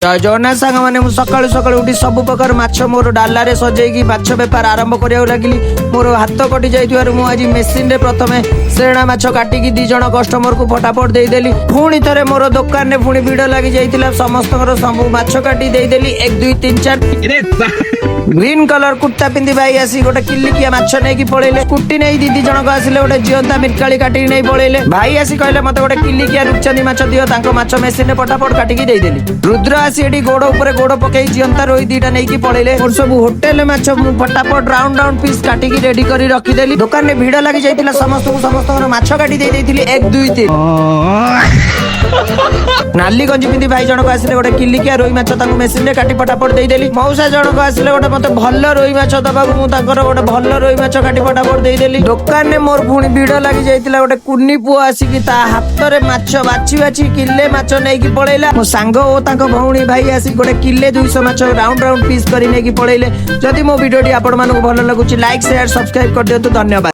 जय जगन्नाथ सांग मैंने सकालू सकालू उठी सब प्रकार माछ मोर डाला सजेगी माछ बेपार आरंभ करा लगिली। मोर हाथ कटि जाइथिबारु मु आज मेसिन रे प्रथमे सेणा माछ काटिकी 2 जण कस्टमर को फटाफट देदेली। पुणी थे मोर दुकान में पुणी भिड़ लगी जाइथिला समस्त सब माछ काटी देदेली 1 2 3 4 ग्रीन कलर कुर्ता पिंधि भाई आसी गोटे किलिकिया माछ नहीं कि पळेले। स्कूटी नहीं 2 जण आसिले गोटे जियंता मिरकाली काटिकी नहीं पळेले। भाई आसी कहले मते गोटे किलिकिया रुचंदी माछ दियो तांको माछ मेसिन रे फटाफट काटिकी देदेली। रुद्र आसी एडी गोड़ ऊपर गोड़ पकई जियंता रोई 2टा नहीं कि पळेले। और सब होटल माछ फटाफट राउंड राउंड पीस काटिकी रेडी करी रखिदेली। दुकान में भिड़ लगी जाइथिला समस्त माछ काटी दे देइथिली 1 2 3 नाली गंजी पिंधि भाई जनक आसिले गोटे किलिकिया रोई माछ तांको मेसिन रे काटी फटाफट देदेली। मौसा जनक आसिले गोटे मते भल रोई माछ दबाबू मु तांकर गोटे भल रोई माछ काटी फटाफट देदेली। दुकान में मोर पुणी भिड़ लगी जाइथिला गोटे कुन्नी पुओ आसिकी ता हाथ रे माछ बाछि बाछि किले माछ नै कि पळेला। मो सांग ओ तांको भौणी भाई आसी गोटे किले 200 माछ राउंड राउंड पीस करी नै कि पळेले। जदि मो वीडियोटी आपण मानको भल लागुची लाइक शेयर सब्सक्राइब कर दियंतु। धन्यवाद।